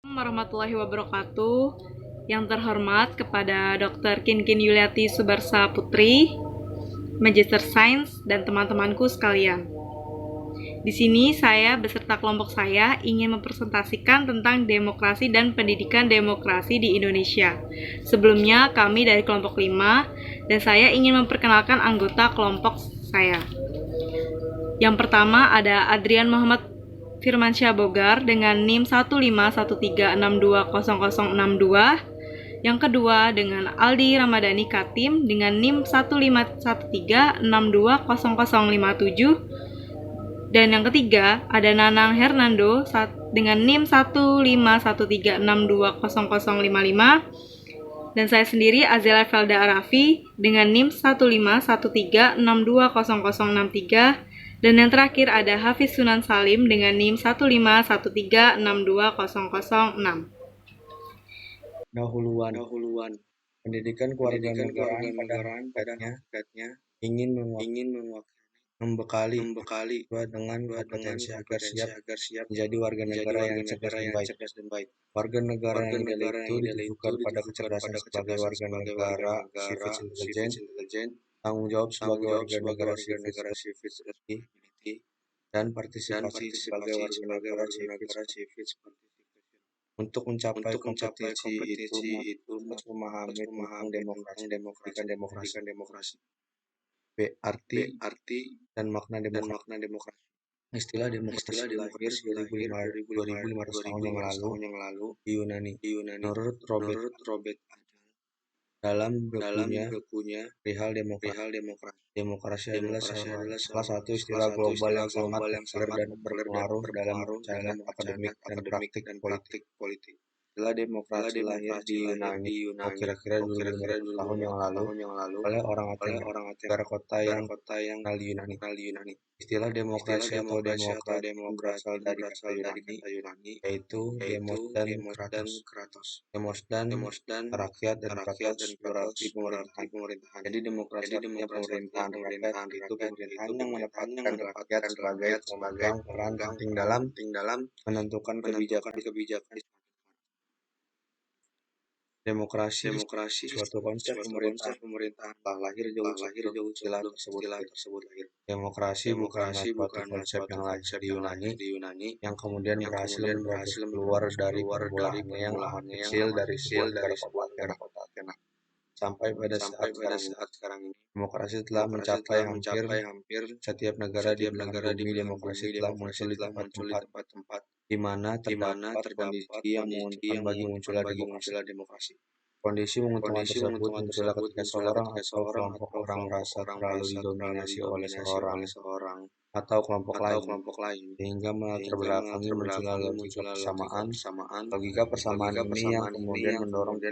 Warahmatullahi wabarakatuh. Yang terhormat kepada Dr. Kinkin Yuliati Subarsa Putri, Magister Sains, dan teman-temanku sekalian. Di sini saya beserta kelompok saya ingin mempresentasikan tentang demokrasi dan pendidikan demokrasi di Indonesia. Sebelumnya kami dari kelompok 5 dan saya ingin memperkenalkan anggota kelompok saya. Yang pertama ada Adrian Muhammad Firmansyah Bogar dengan NIM 15136260062. Yang kedua dengan Aldi Ramadhani Katim dengan NIM 15136260057. Dan yang ketiga ada Nanang Hernando dengan NIM 15136260055. Dan saya sendiri Azela Felda Arafi dengan NIM 15136260063. Dan yang terakhir ada Hafiz Sunan Salim dengan NIM 15136260006. Dahuluan. Pendidikan kewarganegaraan pada hakikatnya ingin membekali siswa dengan kompetensi agar siap menjadi warga negara yang cerdas dan baik. Warga negara yang ideal itu ditujukan pada kecerdasan sebagai warga negara civic intelligent, tanggung jawab sebagai warga negara civic responsibility, dan partisipasi sebagai warga negara civic. Untuk mencapai kompetisi itu harus memahami tentang demokrasi, arti dan makna demokrasi. Istilah demokrasi lahir 2500 tahun yang lalu di Yunani. Menurut Robert dalam bukunya Perihal Demokrasi. Demokrasi adalah salah satu istilah global yang sangat populer dan berpengaruh dalam pencahayaan akademik dan praktik politik. Istilah demokrasi lahir di Yunani kira-kira 2500 tahun yang lalu oleh orang Athena, negara kota yang terkenal di Yunani. Istilah demokrasi atau demokrat berasal dari kata Yunani, yaitu demos dan kratos. Demos dan rakyat dan kratos berarti pemerintahan. Jadi demokrasi artinya pemerintahan rakyat, itu pemerintahan yang menempatkan rakyat sebagai pemegang peran penting dalam menentukan kebijakan. Demokrasi suatu konsep pemerintahan telah lahir jauh sebelum istilah tersebut lahir. Demokrasi bukanlah suatu konsep yang lahir di Yunani yang kemudian berhasil menerobos keluar dari permulaannya yang amat kecil dari sebuah negara kota Athena. Sampai pada saat sekarang ini, demokrasi telah mencapai hampir setiap negara di belahan bumi. Demokrasi telah muncul di tempat-tempat di mana terdapat kondisi yang menguntungkan bagi munculnya demokrasi. Kondisi menguntungkan tersebut muncullah ketika seorang atau kelompok orang merasa terlalu didominasi oleh seorang atau kelompok lain, sehingga melatar belakangi munculnya logika persamaan. Logika persamaan ini yang kemudian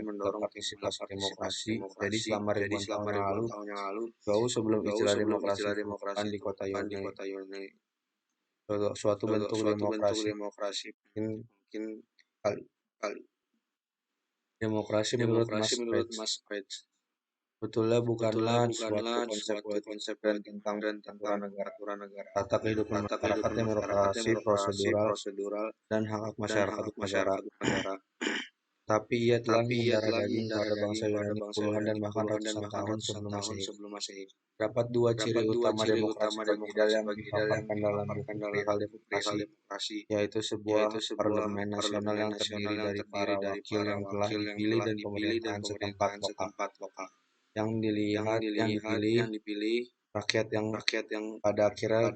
mendorong partisipasi demokrasi. Jadi selama ribuan tahun yang lalu, jauh sebelum istilah demokrasi ditemukan di kota Yunani, suatu bentuk demokrasi mungkin kali. Demokrasi menurut Mas Page betulnya bukanlah suatu konsep tentang aturan negara. Tata kehidupan masyarakat demokrasi prosedural dan hak masyarakat negara. Tapi ia telah mendarah daging pada bangsa Yunani puluhan dan bahkan ratusan tahun sebelum Masehi. Dapat dua ciri utama demokrasi bagi yang dipaparkan dalam buku Perihal Demokrasi, yaitu sebuah parlemen nasional yang terdiri dari para wakil yang telah dipilih dan pemerintahan setempat lokal. Yang dipilih rakyat yang pada akhirnya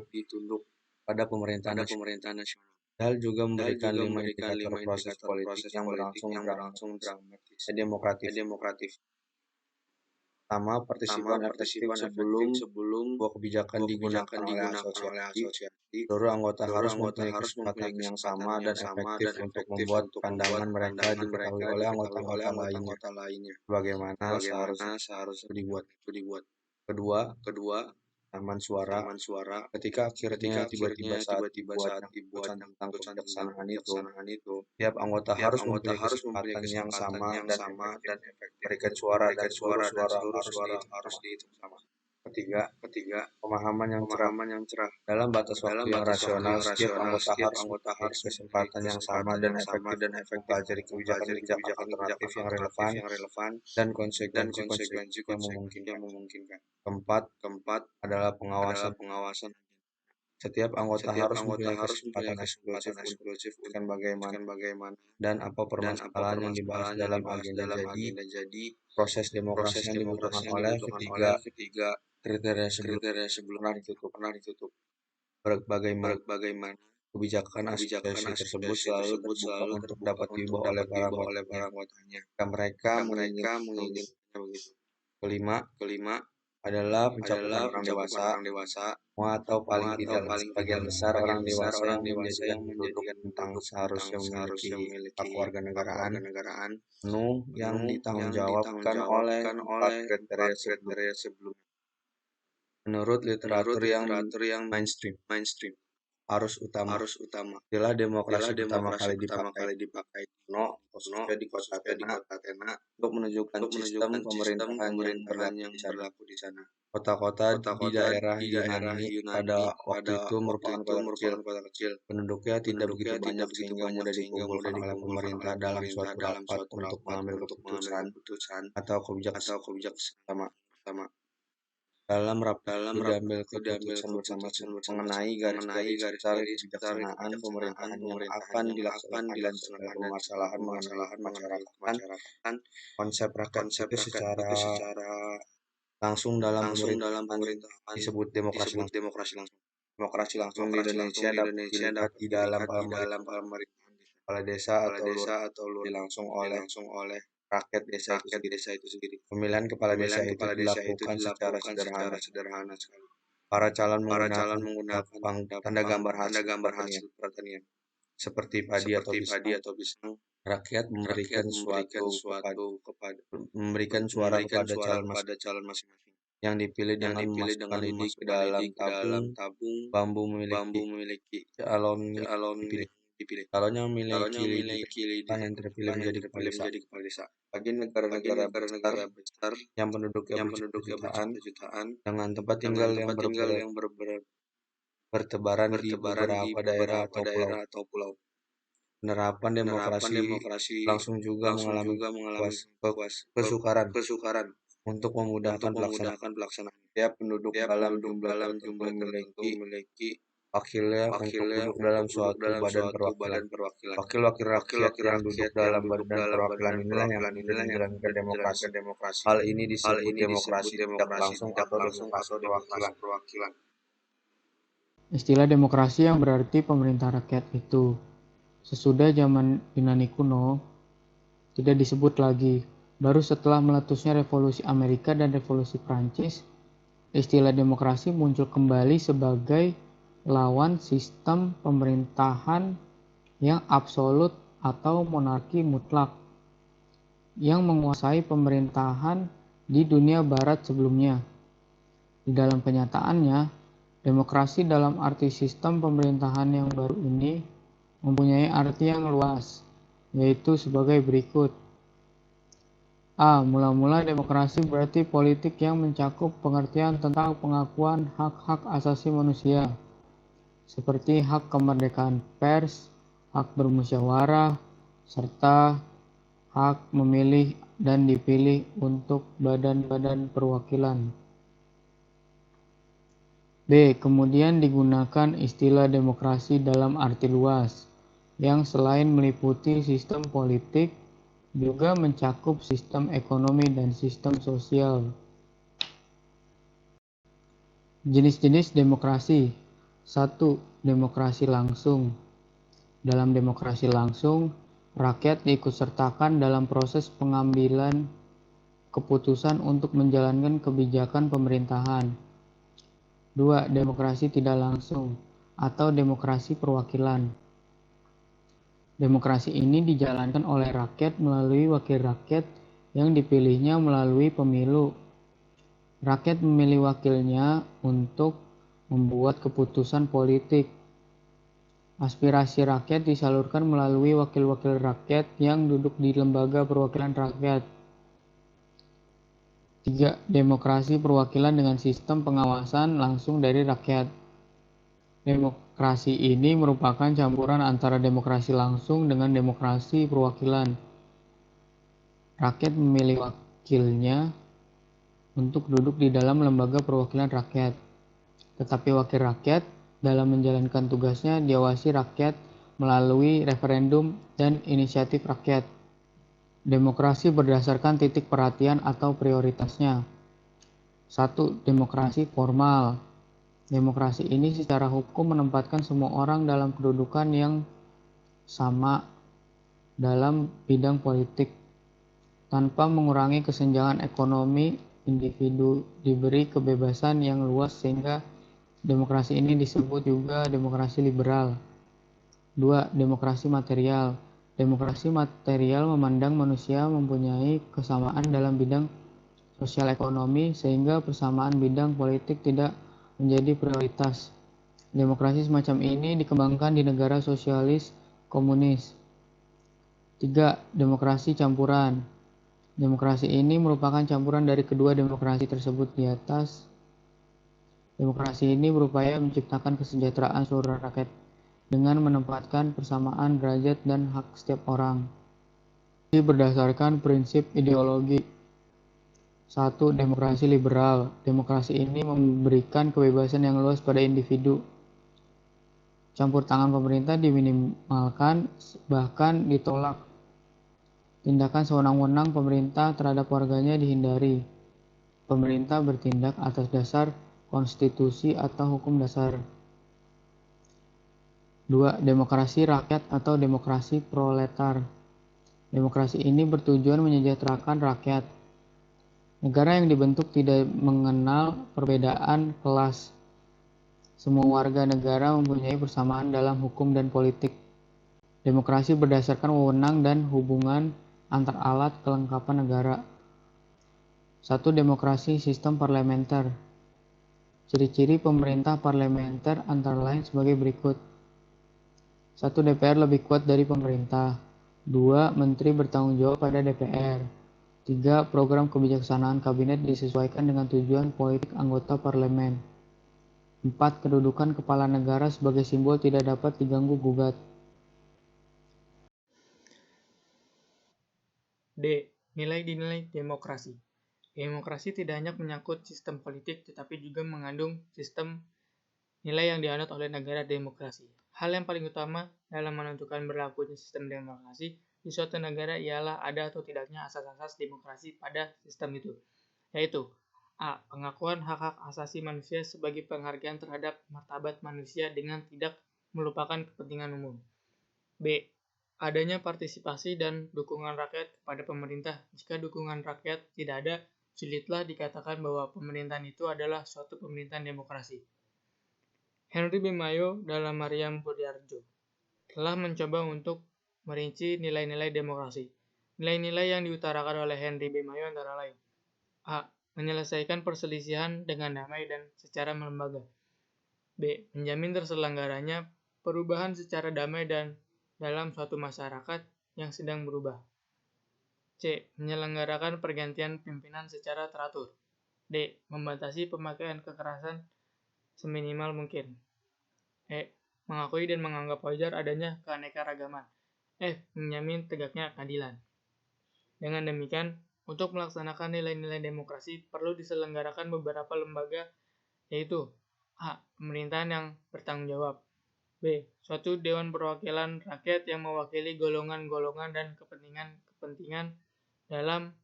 ditunduk pada pemerintahan nasional. Hal juga memberikan 5 indikator proses politik yang berlangsung dramatis demokratif. Pertama, partisipan efektif sebelum sebuah kebijakan digunakan oleh asosiasi. Seluruh anggota harus mempunyai kesempatan yang sama dan efektif untuk membuat pandangan mereka diketahui oleh anggota lainnya. Bagaimana seharusnya dibuat. Kedua, taman suara. Ketika akhirnya tiba-tiba saat dibuat keputusan tentang kebijaksanaan itu, tiap anggota harus mempunyai kesempatan yang sama dan efektif memberikan suara dan seluruh suara harus dihitung sama. Ketiga, pemahaman yang cerah. Dalam batas waktu yang rasional, setiap anggota harus mempunyai kesempatan yang sama dan efektif untuk mempelajari kebijakan-kebijakan alternatif yang relevan dan konsekuensi-konsekuensi yang memungkinkan. Keempat adalah pengawasan. Setiap anggota harus mempunyai kesempatan eksklusif untuk menjelaskan bagaimana dan apa permasalahan yang dibahas dalam agenda. Jadi, proses demokrasi yang dibutuhkan oleh ketiga kriteria sebelum pernah ditutup. Bagaimana kebijakan aspirasi tersebut selalu terbuka untuk dapat diubah oleh para anggotanya. Dan mereka menginginkannya begitu. Kelima adalah pencapaian orang dewasa. Semua atau paling tidak sebagian besar orang dewasa yang menjadikan penduduk tentang seharusnya memiliki hak warga negaraan penuh yang ditanggungjawabkan oleh empat kriteria sebelumnya. Menurut literatur yang mainstream, arus utama. Istilah demokrasi pertama kali dipakai khususnya di kota Athena untuk menunjukkan sistem pemerintahan yang berlaku di sana. Kota-kota di daerah Yunani pada waktu itu merupakan kota kecil. Penduduknya tidak begitu banyak sehingga mudah dikumpulkan oleh pemerintah dalam suatu rapat untuk mengambil keputusan atau kebijakan bersama. Dalam rapat itu diambil keputusan bersama-sama mengenai garis-garis besar kebijaksanaan pemerintahan yang akan dilaksanakan dan segala permasalahan mengenai masyarakat. Konsep rakyat itu secara langsung dalam pemerintahan disebut demokrasi langsung. Demokrasi langsung di Indonesia dapat dilihat di dalam pemerintahan kepala desa atau lurah langsung oleh rakyat desa itu sendiri. Pemilihan kepala desa itu dilakukan secara sederhana sekali. Para calon menggunakan tanda gambar hasil pertanian seperti padi atau pisang. Rakyat memberikan suara kepada calon masing-masing yang dipilih dengan memasukkan emas ke dalam tabung bambu memiliki calon dipilih. Calon yang memiliki lidah yang terpilih menjadi kepala desa. Bagi negara-negara besar yang penduduknya berjuta-jutaan dengan tempat tinggal yang bertebaran di beberapa daerah atau pulau. Penerapan demokrasi langsung juga mengalami kesukaran untuk memudahkan pelaksanaan. Setiap penduduk dalam jumlah tertentu memiliki wakilnya untuk duduk dalam suatu badan perwakilan. Wakil-wakil rakyat yang duduk dalam badan perwakilan inilah yang menjalankan demokrasi. Hal ini disebut demokrasi tidak langsung atau demokrasi perwakilan. Istilah demokrasi yang berarti pemerintah rakyat itu sesudah zaman Yunani kuno tidak disebut lagi. Baru setelah meletusnya revolusi Amerika dan revolusi Prancis, istilah demokrasi muncul kembali sebagai lawan sistem pemerintahan yang absolut atau monarki mutlak yang menguasai pemerintahan di dunia barat sebelumnya. Di dalam kenyataannya, demokrasi dalam arti sistem pemerintahan yang baru ini mempunyai arti yang luas, yaitu sebagai berikut. A. Mula-mula demokrasi berarti politik yang mencakup pengertian tentang pengakuan hak-hak asasi manusia, seperti hak kemerdekaan pers, hak bermusyawarah, serta hak memilih dan dipilih untuk badan-badan perwakilan. B. Kemudian digunakan istilah demokrasi dalam arti luas, yang selain meliputi sistem politik, juga mencakup sistem ekonomi dan sistem sosial. Jenis-jenis demokrasi. 1. Demokrasi langsung. Dalam demokrasi langsung, rakyat diikutsertakan dalam proses pengambilan keputusan untuk menjalankan kebijakan pemerintahan. 2. Demokrasi tidak langsung atau demokrasi perwakilan. Demokrasi ini dijalankan oleh rakyat melalui wakil rakyat yang dipilihnya melalui pemilu. Rakyat memilih wakilnya untuk membuat keputusan politik. Aspirasi rakyat disalurkan melalui wakil-wakil rakyat yang duduk di lembaga perwakilan rakyat. 3. Demokrasi perwakilan dengan sistem pengawasan langsung dari rakyat. Demokrasi ini merupakan campuran antara demokrasi langsung dengan demokrasi perwakilan. Rakyat memilih wakilnya untuk duduk di dalam lembaga perwakilan rakyat, tetapi wakil rakyat dalam menjalankan tugasnya diawasi rakyat melalui referendum dan inisiatif rakyat. Demokrasi berdasarkan titik perhatian atau prioritasnya. 1. Demokrasi formal. Demokrasi ini secara hukum menempatkan semua orang dalam kedudukan yang sama dalam bidang politik, tanpa mengurangi kesenjangan ekonomi. Individu diberi kebebasan yang luas sehingga demokrasi ini disebut juga demokrasi liberal. 2. Demokrasi material. Demokrasi material memandang manusia mempunyai kesamaan dalam bidang sosial ekonomi sehingga persamaan bidang politik tidak menjadi prioritas. Demokrasi semacam ini dikembangkan di negara sosialis komunis. 3. Demokrasi campuran. Demokrasi ini merupakan campuran dari kedua demokrasi tersebut di atas. Demokrasi ini berupaya menciptakan kesejahteraan seluruh rakyat dengan menempatkan persamaan derajat dan hak setiap orang. Berdasarkan prinsip ideologi. 1. Demokrasi liberal. Demokrasi ini memberikan kebebasan yang luas pada individu. Campur tangan pemerintah diminimalkan, bahkan ditolak. Tindakan sewenang-wenang pemerintah terhadap warganya dihindari. Pemerintah bertindak atas dasar konstitusi atau hukum dasar. 2. Demokrasi rakyat atau demokrasi proletar. Demokrasi ini bertujuan menyejahterakan rakyat. Negara yang dibentuk tidak mengenal perbedaan kelas. Semua warga negara mempunyai persamaan dalam hukum dan politik. Demokrasi berdasarkan wewenang dan hubungan antar alat kelengkapan negara. 1. Demokrasi sistem parlementer. Ciri-ciri pemerintah parlementer antara lain sebagai berikut. 1. DPR lebih kuat dari pemerintah. 2. Menteri bertanggung jawab pada DPR. 3. Program kebijaksanaan kabinet disesuaikan dengan tujuan politik anggota parlemen. 4. Kedudukan kepala negara sebagai simbol tidak dapat diganggu-gugat. D. Nilai-nilai demokrasi. Demokrasi tidak hanya menyangkut sistem politik, tetapi juga mengandung sistem nilai yang dianut oleh negara demokrasi. Hal yang paling utama dalam menentukan berlakunya sistem demokrasi di suatu negara ialah ada atau tidaknya asas-asas demokrasi pada sistem itu, yaitu A. Pengakuan hak-hak asasi manusia sebagai penghargaan terhadap martabat manusia dengan tidak melupakan kepentingan umum. B. Adanya partisipasi dan dukungan rakyat kepada pemerintah. Jika dukungan rakyat tidak ada, sulitlah dikatakan bahwa pemerintahan itu adalah suatu pemerintahan demokrasi. Henry B. Mayo dalam Mariam Budiarjo telah mencoba untuk merinci nilai-nilai demokrasi. Nilai-nilai yang diutarakan oleh Henry B. Mayo antara lain: A. Menyelesaikan perselisihan dengan damai dan secara lembaga. B. Menjamin terselenggaranya perubahan secara damai dan dalam suatu masyarakat yang sedang berubah. C. Menyelenggarakan pergantian pimpinan secara teratur. D. Membatasi pemakaian kekerasan seminimal mungkin. E. Mengakui dan menganggap wajar adanya keanekaragaman. F. Menjamin tegaknya keadilan. Dengan demikian, untuk melaksanakan nilai-nilai demokrasi perlu diselenggarakan beberapa lembaga, yaitu A. Pemerintahan yang bertanggung jawab. B. Suatu dewan perwakilan rakyat yang mewakili golongan-golongan dan kepentingan dalam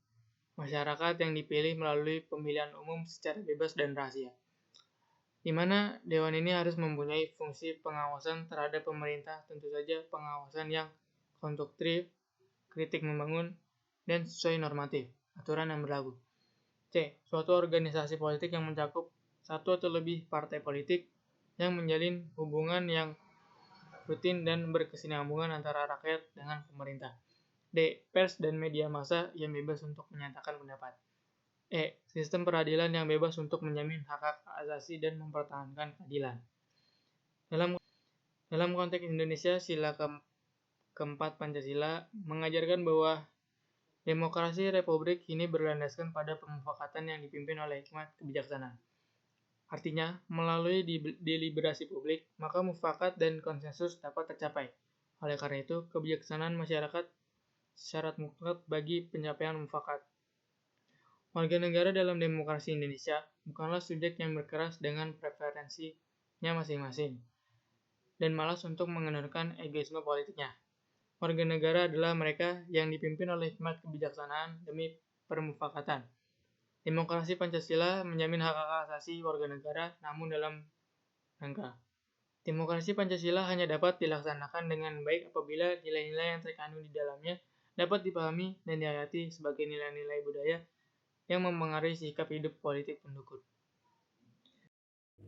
masyarakat yang dipilih melalui pemilihan umum secara bebas dan rahasia, di mana dewan ini harus mempunyai fungsi pengawasan terhadap pemerintah, tentu saja pengawasan yang konstruktif, kritik membangun, dan sesuai normatif, aturan yang berlaku. C. Suatu organisasi politik yang mencakup satu atau lebih partai politik yang menjalin hubungan yang rutin dan berkesinambungan antara rakyat dengan pemerintah. D. Pers dan media massa yang bebas untuk menyatakan pendapat. E. Sistem peradilan yang bebas untuk menjamin hak-hak asasi dan mempertahankan keadilan. Dalam konteks Indonesia, sila keempat Pancasila mengajarkan bahwa Demokrasi republik kini berlandaskan pada pemufakatan yang dipimpin oleh hikmat kebijaksanaan. Artinya, melalui deliberasi publik, maka mufakat dan konsensus dapat tercapai. Oleh karena itu, kebijaksanaan masyarakat syarat mutlak bagi pencapaian mufakat. Warga negara dalam demokrasi Indonesia bukanlah subjek yang berkeras dengan preferensinya masing-masing, dan malas untuk mengendalikan egoisme politiknya. Warga negara adalah mereka yang dipimpin oleh hikmat kebijaksanaan demi permufakatan. Demokrasi Pancasila menjamin hak-hak asasi warga negara, namun dalam rangka. Demokrasi Pancasila hanya dapat dilaksanakan dengan baik apabila nilai-nilai yang terkandung di dalamnya dapat dipahami dan dihayati sebagai nilai-nilai budaya yang mempengaruhi sikap hidup politik pendukung.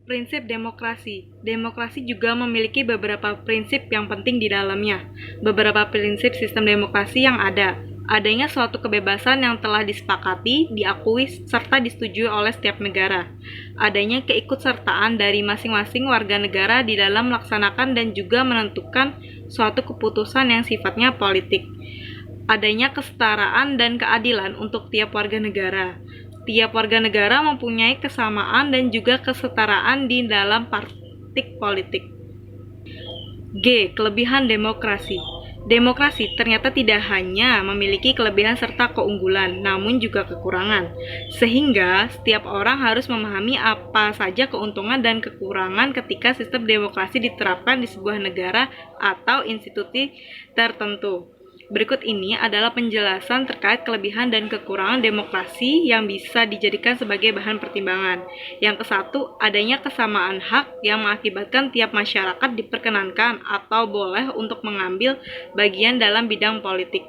Prinsip demokrasi. Demokrasi juga memiliki beberapa prinsip yang penting di dalamnya. Beberapa prinsip sistem demokrasi yang ada. Adanya suatu kebebasan yang telah disepakati, diakui, serta disetujui oleh setiap negara. Adanya keikutsertaan dari masing-masing warga negara di dalam melaksanakan dan juga menentukan suatu keputusan yang sifatnya politik. Adanya kesetaraan dan keadilan untuk tiap warga negara. Tiap warga negara mempunyai kesamaan dan juga kesetaraan di dalam praktik politik. G. Kelebihan demokrasi. Demokrasi ternyata tidak hanya memiliki kelebihan serta keunggulan, namun juga kekurangan. Sehingga setiap orang harus memahami apa saja keuntungan dan kekurangan ketika sistem demokrasi diterapkan di sebuah negara atau institusi tertentu. Berikut ini adalah penjelasan terkait kelebihan dan kekurangan demokrasi yang bisa dijadikan sebagai bahan pertimbangan. Yang ke-1, adanya kesamaan hak yang mengakibatkan tiap masyarakat diperkenankan atau boleh untuk mengambil bagian dalam bidang politik.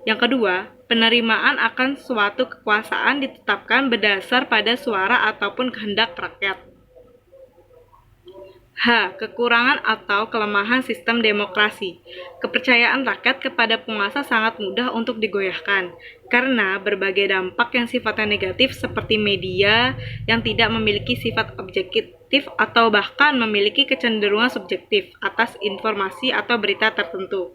Yang kedua, penerimaan akan suatu kekuasaan ditetapkan berdasar pada suara ataupun kehendak rakyat. H. Kekurangan atau kelemahan sistem demokrasi. Kepercayaan rakyat kepada penguasa sangat mudah untuk digoyahkan, karena berbagai dampak yang sifatnya negatif seperti media yang tidak memiliki sifat objektif atau bahkan memiliki kecenderungan subjektif atas informasi atau berita tertentu.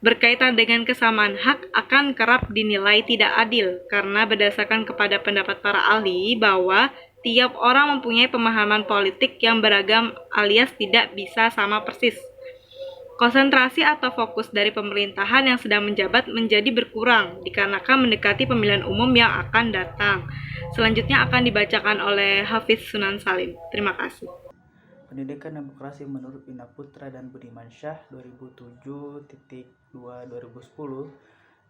Berkaitan dengan kesamaan hak akan kerap dinilai tidak adil, karena berdasarkan kepada pendapat para ahli bahwa tiap orang mempunyai pemahaman politik yang beragam alias tidak bisa sama persis. Konsentrasi atau fokus dari pemerintahan yang sedang menjabat menjadi berkurang dikarenakan mendekati pemilihan umum yang akan datang. Selanjutnya akan dibacakan oleh Hafiz Sunan Salim. Terima kasih. Pendidikan Demokrasi menurut Ina Putra dan Budiman Syah 2007.2/2010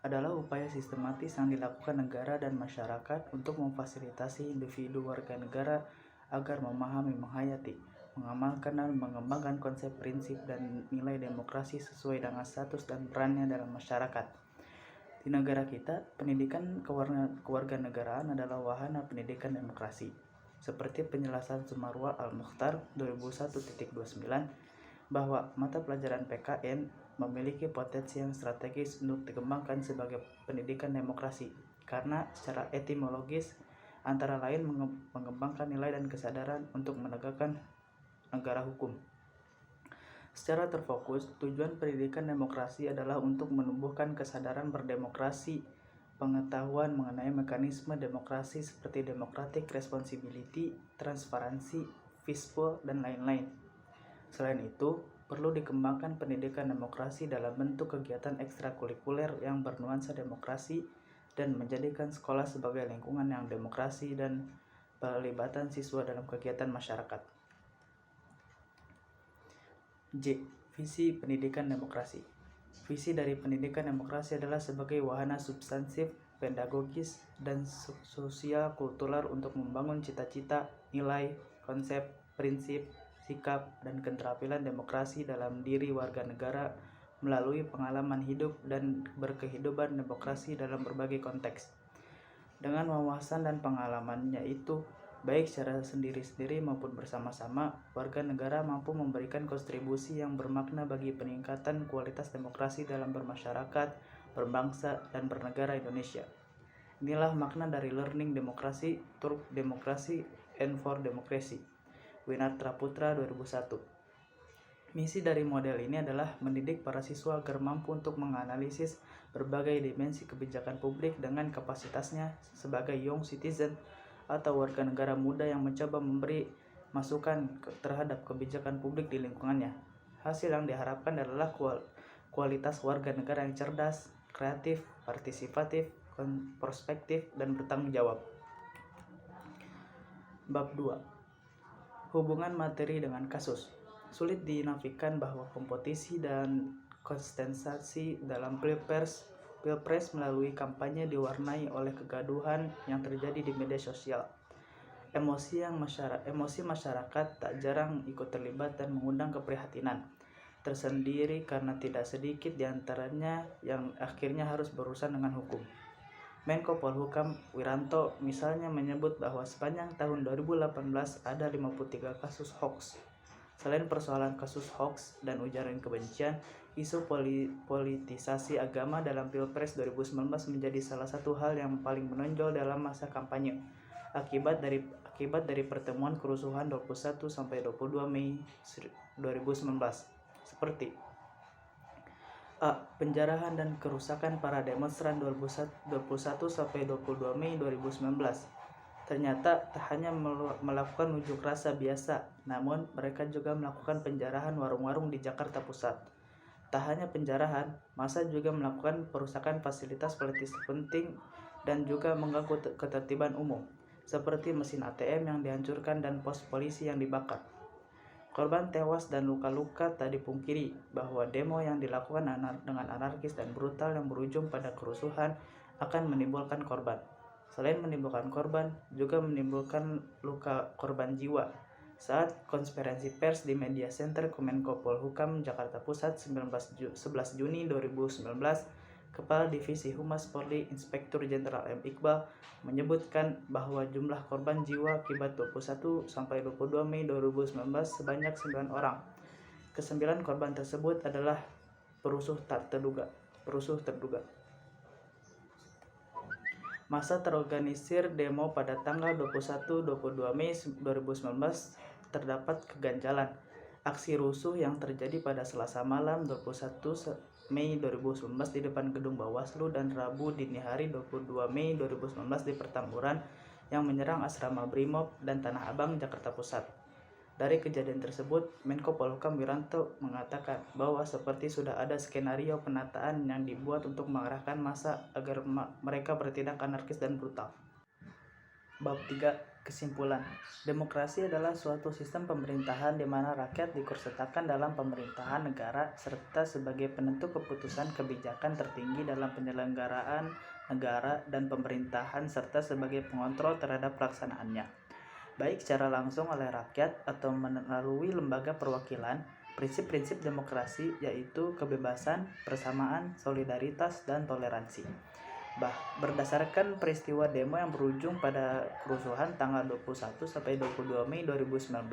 adalah upaya sistematis yang dilakukan negara dan masyarakat untuk memfasilitasi individu warga negara agar memahami, menghayati, mengamalkan dan mengembangkan konsep, prinsip, dan nilai demokrasi sesuai dengan status dan perannya dalam masyarakat. Di negara kita, pendidikan kewarganegaraan adalah wahana pendidikan demokrasi. Seperti penjelasan Sumarwa Al-Mukhtar 2001.29 bahwa mata pelajaran PKN memiliki potensi yang strategis untuk dikembangkan sebagai pendidikan demokrasi karena secara etimologis antara lain mengembangkan nilai dan kesadaran untuk menegakkan negara hukum. Secara terfokus, tujuan pendidikan demokrasi adalah untuk menumbuhkan kesadaran berdemokrasi, pengetahuan mengenai mekanisme demokrasi seperti democratic responsibility, transparansi, fishbowl, dan lain-lain. Selain itu, perlu dikembangkan pendidikan demokrasi dalam bentuk kegiatan ekstrakurikuler yang bernuansa demokrasi dan menjadikan sekolah sebagai lingkungan yang demokrasi dan pelibatan siswa dalam kegiatan masyarakat. J. Visi pendidikan demokrasi. Visi dari pendidikan demokrasi adalah sebagai wahana substansif, pedagogis, dan sosial kultural untuk membangun cita-cita, nilai, konsep, prinsip, sikap, dan keterampilan demokrasi dalam diri warga negara melalui pengalaman hidup dan berkehidupan demokrasi dalam berbagai konteks. Dengan wawasan dan pengalamannya itu, baik secara sendiri-sendiri maupun bersama-sama, warga negara mampu memberikan kontribusi yang bermakna bagi peningkatan kualitas demokrasi dalam bermasyarakat, berbangsa, dan bernegara Indonesia. Inilah makna dari learning demokrasi, through demokrasi, and for democracy. Winartra Putra 2001. Misi dari model ini adalah mendidik para siswa agar mampu untuk menganalisis berbagai dimensi kebijakan publik dengan kapasitasnya sebagai young citizen atau warga negara muda yang mencoba memberi masukan terhadap kebijakan publik di lingkungannya. Hasil yang diharapkan adalah kualitas warga negara yang cerdas, kreatif, partisipatif, prospektif, dan bertanggung jawab. Bab 2. Hubungan materi dengan kasus. Sulit dinafikan bahwa kompetisi dan konsentrasi dalam pilpres melalui kampanye diwarnai oleh kegaduhan yang terjadi di media sosial. Emosi masyarakat tak jarang ikut terlibat dan mengundang keprihatinan tersendiri karena tidak sedikit diantaranya yang akhirnya harus berurusan dengan hukum. Menko Polhukam Wiranto misalnya menyebut bahwa sepanjang tahun 2018 ada 53 kasus hoax. Selain persoalan kasus hoax dan ujaran kebencian, isu politisasi agama dalam Pilpres 2019 menjadi salah satu hal yang paling menonjol dalam masa kampanye. Akibat dari pertemuan kerusuhan 21 sampai 22 Mei 2019 seperti A. Penjarahan dan kerusakan para demonstran 21 sampai 22 Mei 2019. Ternyata tak hanya melakukan unjuk rasa biasa, namun mereka juga melakukan penjarahan warung-warung di Jakarta Pusat. Tak hanya penjarahan, massa juga melakukan perusakan fasilitas politis penting dan juga mengganggu ketertiban umum, seperti mesin ATM yang dihancurkan dan pos polisi yang dibakar. Korban tewas dan luka-luka tak dipungkiri bahwa demo yang dilakukan dengan anarkis dan brutal yang berujung pada kerusuhan akan menimbulkan korban. Selain menimbulkan korban, juga menimbulkan luka korban jiwa. Saat konferensi pers di Media Center Kemenko Polhukam Jakarta Pusat 11 Juni 2019, Kepala Divisi Humas Polri Inspektur Jenderal M. Iqbal menyebutkan bahwa jumlah korban jiwa akibat 21 sampai 22 Mei 2019 sebanyak 9 orang. Ke-9 korban tersebut adalah perusuh terduga. Masa terorganisir demo pada tanggal 21-22 Mei 2019 terdapat keganjalan. Aksi rusuh yang terjadi pada Selasa malam 21 Mei 2019 di depan gedung Bawaslu dan Rabu dini hari 22 Mei 2019 di Petamburan yang menyerang asrama Brimob dan Tanah Abang, Jakarta Pusat. Dari kejadian tersebut, Menko Polhukam Wiranto mengatakan bahwa seperti sudah ada skenario penataan yang dibuat untuk mengarahkan massa agar mereka bertindak anarkis dan brutal. Bab 3. Kesimpulan. Demokrasi adalah suatu sistem pemerintahan di mana rakyat diikutsertakan dalam pemerintahan negara serta sebagai penentu keputusan kebijakan tertinggi dalam penyelenggaraan negara dan pemerintahan serta sebagai pengontrol terhadap pelaksanaannya, baik secara langsung oleh rakyat atau melalui lembaga perwakilan. Prinsip-prinsip demokrasi yaitu kebebasan, persamaan, solidaritas, dan toleransi. Berdasarkan peristiwa demo yang berujung pada kerusuhan tanggal 21 sampai 22 Mei 2019,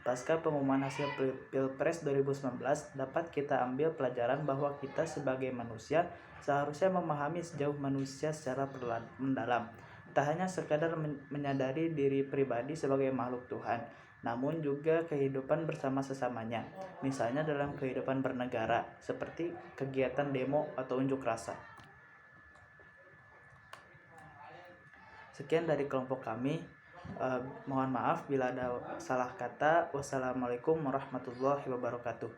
pasca pengumuman hasil Pilpres 2019, dapat kita ambil pelajaran bahwa kita sebagai manusia seharusnya memahami sejauh manusia secara mendalam. Tak hanya sekadar menyadari diri pribadi sebagai makhluk Tuhan, namun juga kehidupan bersama sesamanya, misalnya dalam kehidupan bernegara, seperti kegiatan demo atau unjuk rasa. Sekian dari kelompok kami. Mohon maaf bila ada salah kata. Wassalamualaikum warahmatullahi wabarakatuh.